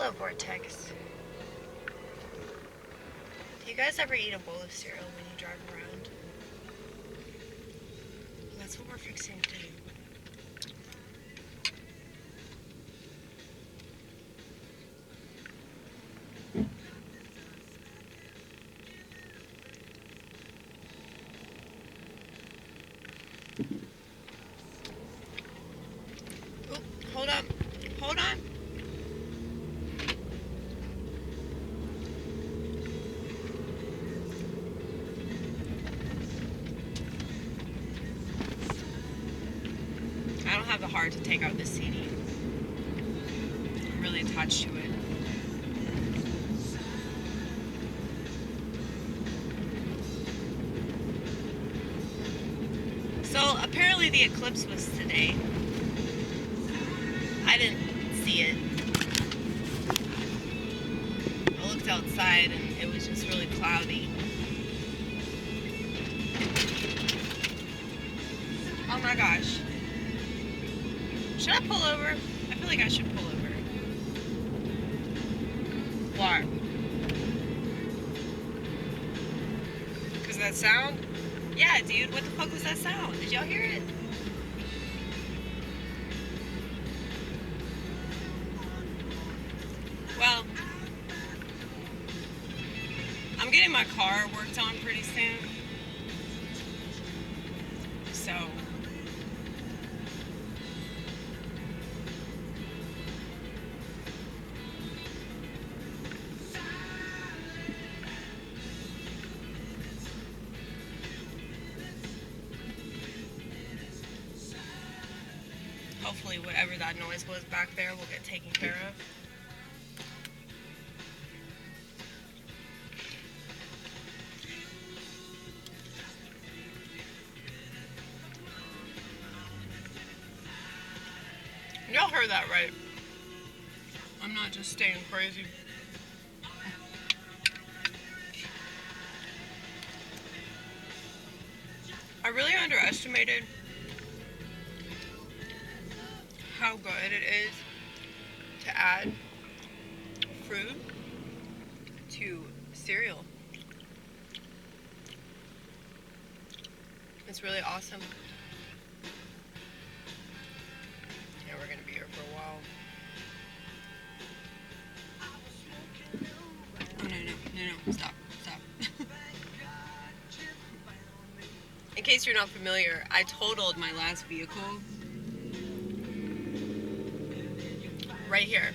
Hello, Vortex. Do you guys ever eat a bowl of cereal when you drive around? That's what we're fixing to do. Oh, hold up. Hold on. I don't have the heart to take out the CD. I'm really attached to it. So apparently the eclipse was today. I didn't see it. I looked outside and it was just really cloudy. Oh my gosh. Should I pull over? I feel like I should pull over. Why? Because of that sound? Yeah, dude, what the fuck was that sound? Did y'all hear it? Well, I'm getting my car worked on pretty soon. So, hopefully whatever that noise was back there will get taken care of. Y'all heard that right. I'm not just staying crazy. I really underestimated how good it is to add fruit to cereal. It's really awesome. Yeah, we're gonna be here for a while. Oh, no, stop. In case you're not familiar, I totaled my last vehicle right here.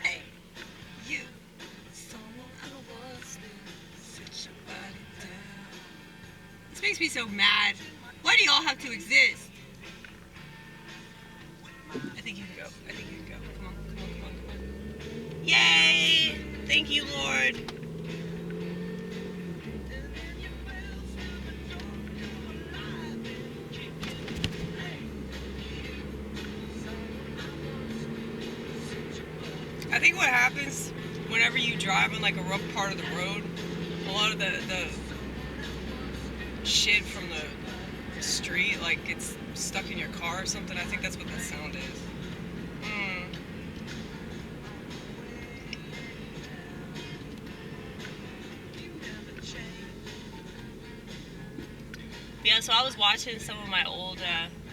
Hey, you. This makes me so mad. Why do y'all have to exist? I think you can go. Come on. Yay! Thank you, Lord. I think what happens whenever you drive on like a rough part of the road, a lot of the shit from the street like gets stuck in your car or something. I think that's what that sound is. Yeah, so I was watching some of my old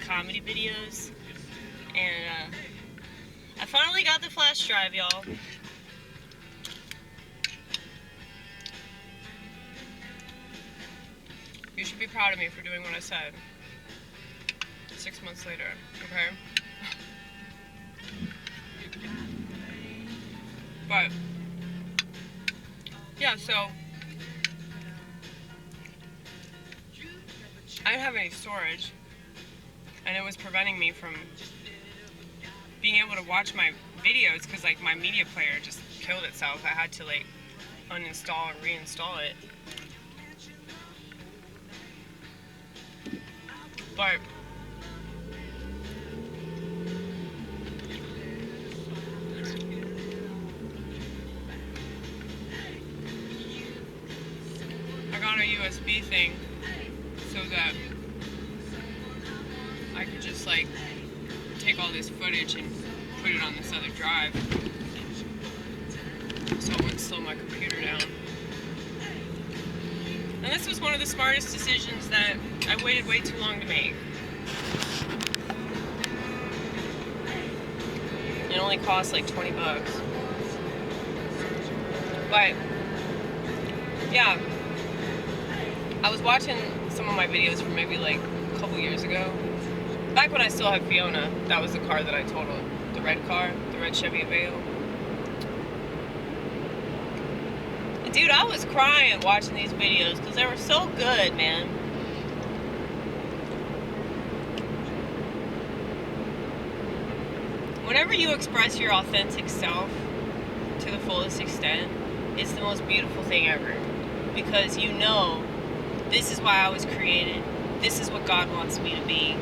comedy videos, and I finally got the flash drive, y'all. You should be proud of me for doing what I said. 6 months later, okay? But, yeah, so I didn't have any storage, and it was preventing me from being able to watch my videos because, like, my media player just killed itself. I had to, like, uninstall and reinstall it. But a USB thing so that I could just like take all this footage and put it on this other drive so it wouldn't slow my computer down. And this was one of the smartest decisions that I waited way too long to make. It only cost like 20 bucks. But yeah, I was watching some of my videos from maybe like a couple years ago. Back when I still had Fiona, that was the car that I totaled. The red car, the red Chevy Aveo. Dude, I was crying watching these videos because they were so good, man. Whenever you express your authentic self to the fullest extent, it's the most beautiful thing ever. Because you know, this is why I was created. This is what God wants me to be.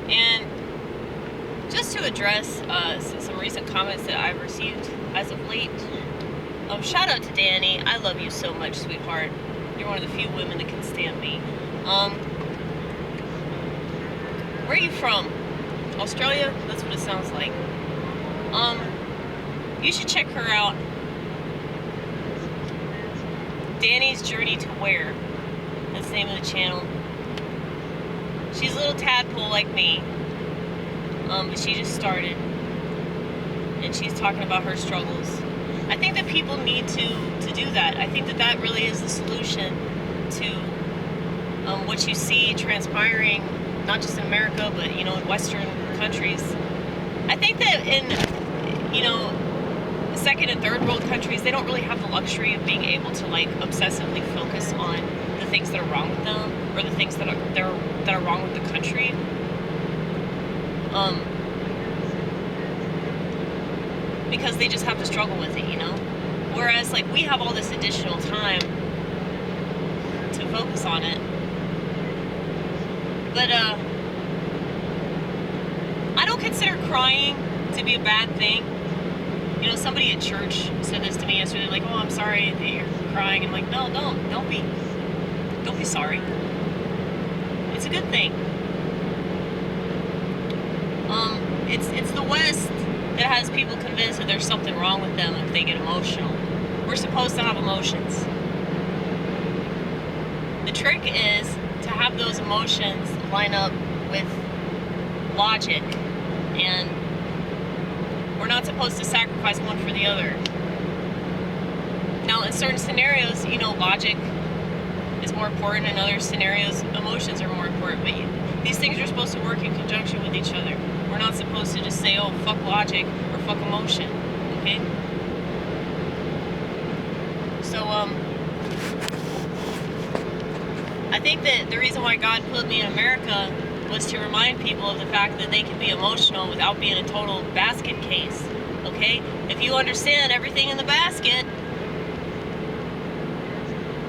And just to address some recent comments that I've received as of late, shout out to Dani. I love you so much, sweetheart. You're one of the few women that can stand me. Where are you from? Australia? That's what it sounds like. You should check her out. Dani's Journey to Where. That's the name of the channel. She's a little tadpole like me. But she just started. And she's talking about her struggles. I think that people need to do that. I think that that really is the solution to what you see transpiring, not just in America, but, you know, in Western countries. I think that in, you know, second and third world countries, they don't really have the luxury of being able to, like, obsessively focus on the things that are wrong with them, or the things that are wrong with the country. Because they just have to struggle with it, you know? Whereas, like, we have all this additional time to focus on it. But, I don't consider crying to be a bad thing. You know, somebody at church said this to me yesterday, like, oh, I'm sorry that you're crying. I'm like, no, don't be sorry. It's a good thing. It's the West that has people convinced that there's something wrong with them if they get emotional. We're supposed to have emotions. The trick is to have those emotions line up with logic, and we're not supposed to sacrifice one for the other. Now, in certain scenarios, you know, logic is more important. In other scenarios, emotions are more important. But these things are supposed to work in conjunction with each other. We're not supposed to just say, oh, fuck logic or fuck emotion, okay? So, I think that the reason why God put me in America was to remind people of the fact that they can be emotional without being a total basket case, okay? If you understand everything in the basket,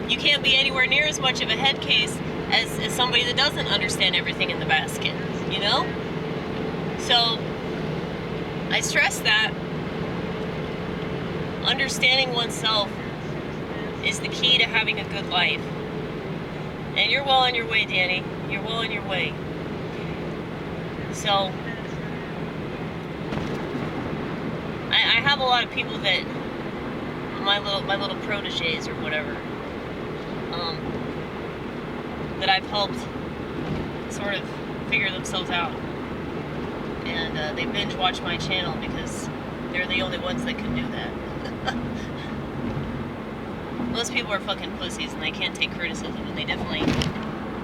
you can't be anywhere near as much of a head case as somebody that doesn't understand everything in the basket, you know? So, I stress that understanding oneself is the key to having a good life. And you're well on your way, Dani. You're well on your way. So, I have a lot of people that, my little proteges or whatever, that I've helped sort of figure themselves out. And they binge watch my channel because they're the only ones that can do that. Most people are fucking pussies and they can't take criticism, and they definitely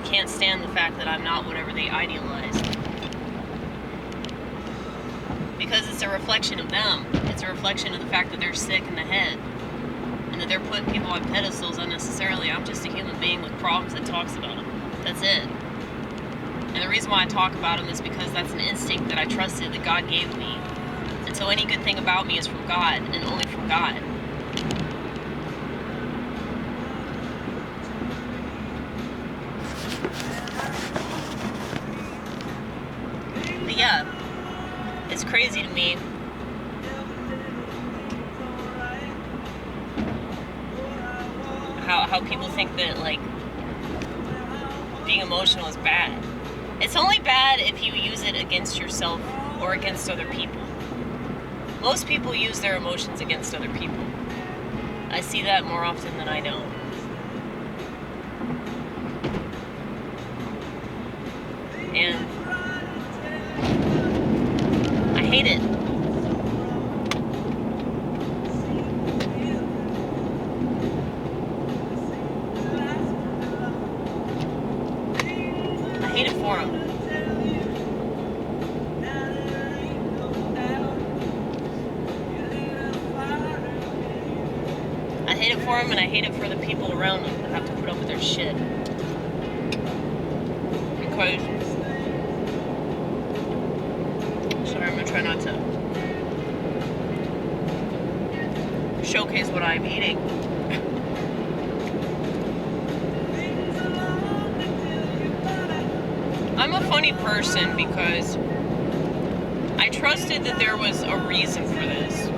can't stand the fact that I'm not whatever they idealize. Because it's a reflection of them. It's a reflection of the fact that they're sick in the head and that they're putting people on pedestals unnecessarily. I'm just a human being with problems that talks about them. That's it. And the reason why I talk about them is because that's an instinct that I trusted that God gave me. And so any good thing about me is from God, and only from God. But yeah, it's crazy to me how people think that, like, being emotional is bad. It's only bad if you use it against yourself or against other people. Most people use their emotions against other people. I see that more often than I don't. And I hate it. I hate it for them. I hate it for them, and I hate it for the people around them that have to put up with their shit. Because, sorry, I'm gonna try not to showcase what I'm eating. I'm a funny person because I trusted that there was a reason for this.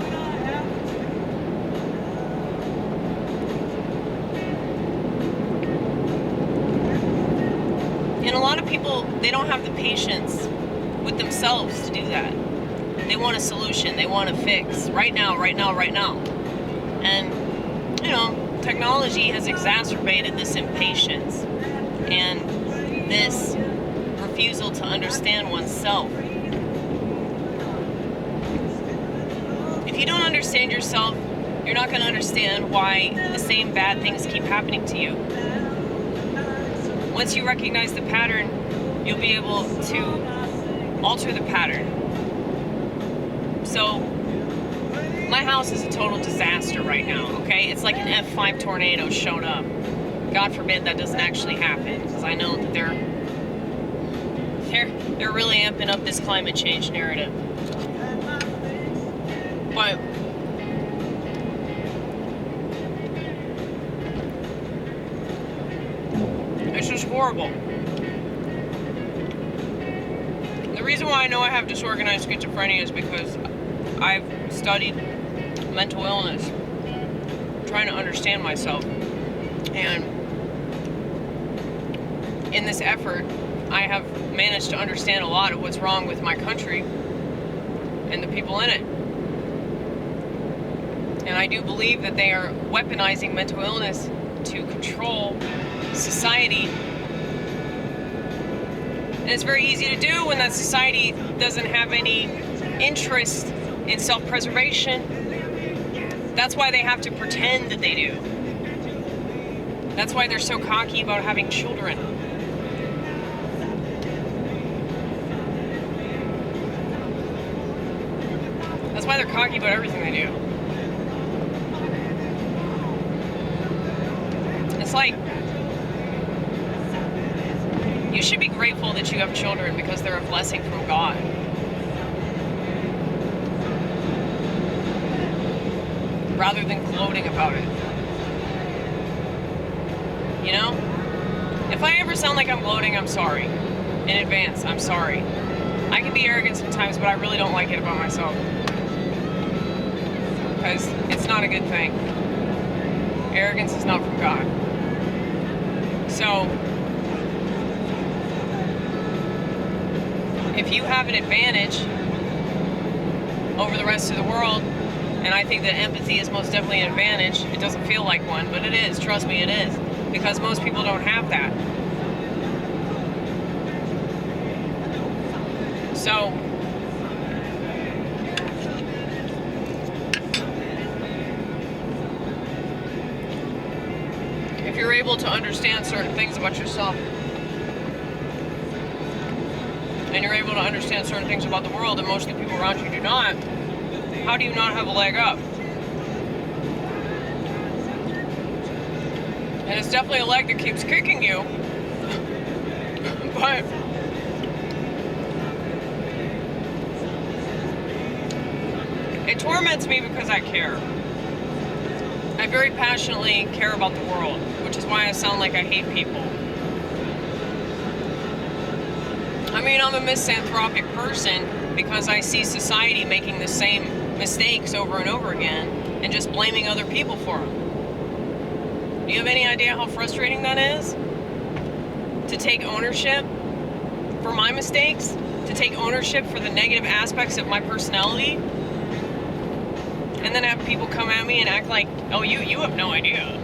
And a lot of people, they don't have the patience with themselves to do that. They want a solution. They want a fix. Right now, right now, right now. And, you know, technology has exacerbated this impatience and this refusal to understand oneself. If you don't understand yourself, you're not going to understand why the same bad things keep happening to you. Once you recognize the pattern, you'll be able to alter the pattern. So, my house is a total disaster right now, okay? It's like an F5 tornado showed up. God forbid that doesn't actually happen, because I know that they're really amping up this climate change narrative. But it's just horrible. The reason why I know I have disorganized schizophrenia is because I've studied mental illness, trying to understand myself. And in this effort, I have managed to understand a lot of what's wrong with my country and the people in it. And I do believe that they are weaponizing mental illness to control society. And it's very easy to do when that society doesn't have any interest in self-preservation. That's why they have to pretend that they do. That's why they're so cocky about having children. That's why they're cocky about everything they do. It's like, you should be grateful that you have children because they're a blessing from God. Rather than gloating about it. You know? If I ever sound like I'm gloating, I'm sorry. In advance, I'm sorry. I can be arrogant sometimes, but I really don't like it about myself. Because it's not a good thing. Arrogance is not from God. So, if you have an advantage over the rest of the world, and I think that empathy is most definitely an advantage. It doesn't feel like one, but it is. Trust me, it is. Because most people don't have that. So, if you're able to understand certain things about yourself, and you're able to understand certain things about the world, and most of the people around you do not, how do you not have a leg up? And it's definitely a leg that keeps kicking you. But it torments me because I care. I very passionately care about the world, which is why I sound like I hate people. I mean, I'm a misanthropic person because I see society making the same mistakes over and over again and just blaming other people for them. Do you have any idea how frustrating that is? To take ownership for my mistakes, to take ownership for the negative aspects of my personality, and then have people come at me and act like, oh, you have no idea.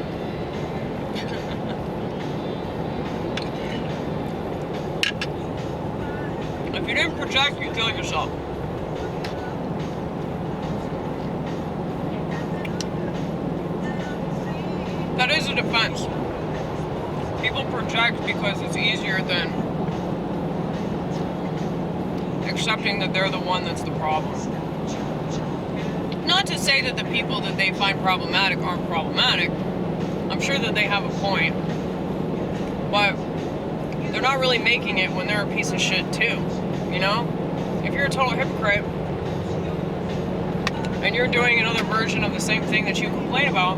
If you didn't project, you kill yourself. That is a defense. People project because it's easier than accepting that they're the one that's the problem. Not to say that the people that they find problematic aren't problematic. I'm sure that they have a point. But they're not really making it when they're a piece of shit too. You know? If you're a total hypocrite and you're doing another version of the same thing that you complain about,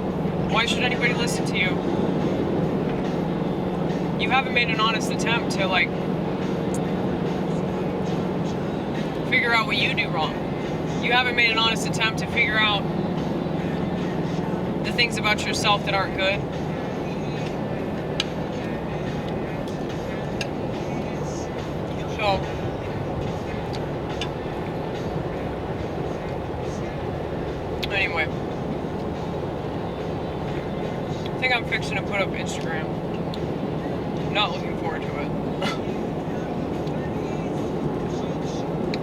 why should anybody listen to you? You haven't made an honest attempt to, like, figure out what you do wrong. You haven't made an honest attempt to figure out the things about yourself that aren't good. So, anyway, I think I'm fixing to put up Instagram. Not looking forward to it.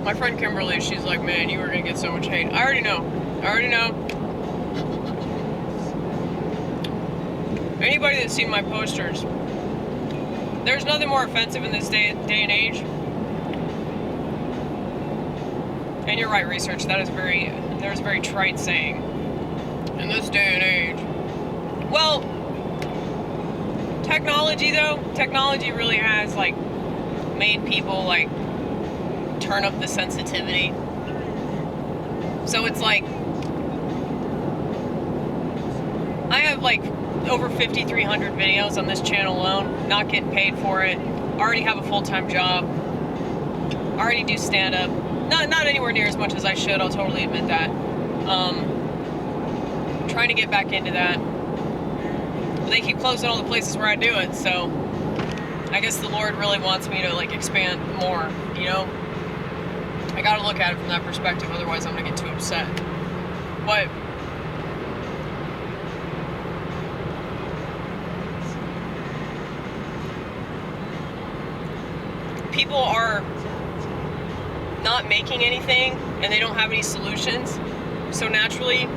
My friend Kimberly, she's like, man, you were gonna get so much hate. I already know. Anybody that's seen my posters, there's nothing more offensive in this day and age. And you're right, research. There's a very trite saying. In this day and age. Well, technology really has, like, made people, like, turn up the sensitivity. So it's like, I have, like, over 5,300 videos on this channel alone, not getting paid for it. Already have a full-time job. Already do stand-up. Not anywhere near as much as I should, I'll totally admit that. Trying to get back into that. But they keep closing all the places where I do it, so I guess the Lord really wants me to, like, expand more, you know? I gotta look at it from that perspective, otherwise I'm gonna get too upset. But people are not making anything and they don't have any solutions. So naturally,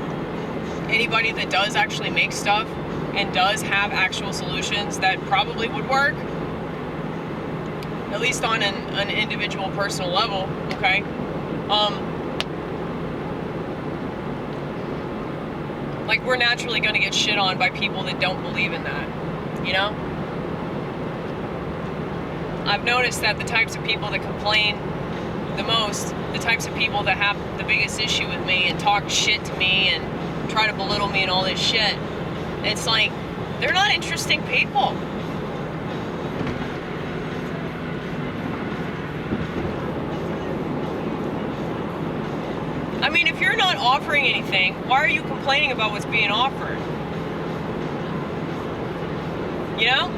anybody that does actually make stuff and does have actual solutions that probably would work, at least on an individual personal level, okay? Like, we're naturally gonna get shit on by people that don't believe in that, you know? I've noticed that the types of people that complain the most, the types of people that have the biggest issue with me and talk shit to me and try to belittle me and all this shit, it's like, they're not interesting people. I mean, if you're not offering anything, why are you complaining about what's being offered? You know?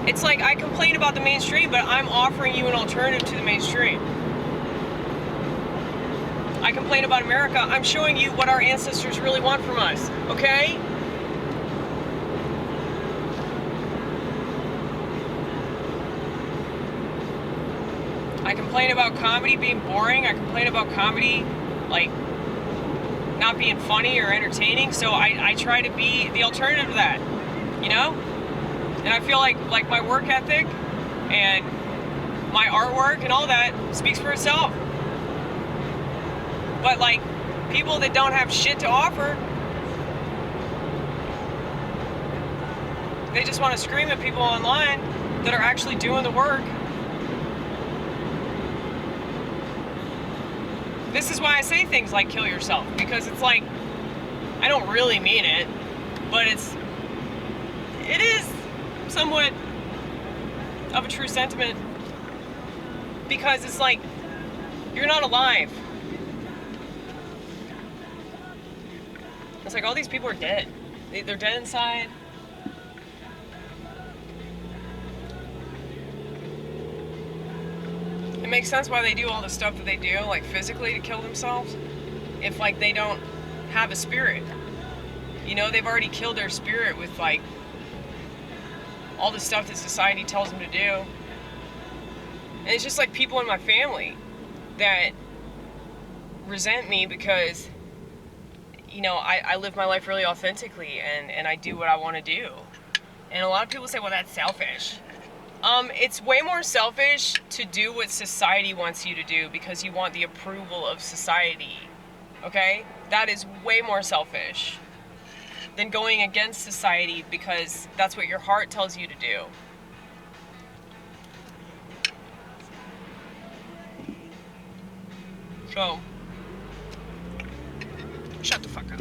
It's like, I complain about the mainstream, but I'm offering you an alternative to the mainstream. I complain about America, I'm showing you what our ancestors really want from us, okay? I complain about comedy being boring. I complain about comedy, like, not being funny or entertaining. So I try to be the alternative to that, you know? And I feel like my work ethic and my artwork and all that speaks for itself. But, like, people that don't have shit to offer, they just want to scream at people online that are actually doing the work. This is why I say things like kill yourself, because it's like, I don't really mean it, but it is somewhat of a true sentiment, because it's like, you're not alive. It's like, all these people are dead. They're dead inside. It makes sense why they do all the stuff that they do, like physically to kill themselves. If like they don't have a spirit. You know, they've already killed their spirit with like all the stuff that society tells them to do. And it's just like people in my family that resent me because, you know, I live my life really authentically and I do what I want to do. And a lot of people say, well, that's selfish. It's way more selfish to do what society wants you to do because you want the approval of society. Okay? That is way more selfish than going against society because that's what your heart tells you to do. So, shut the fuck up.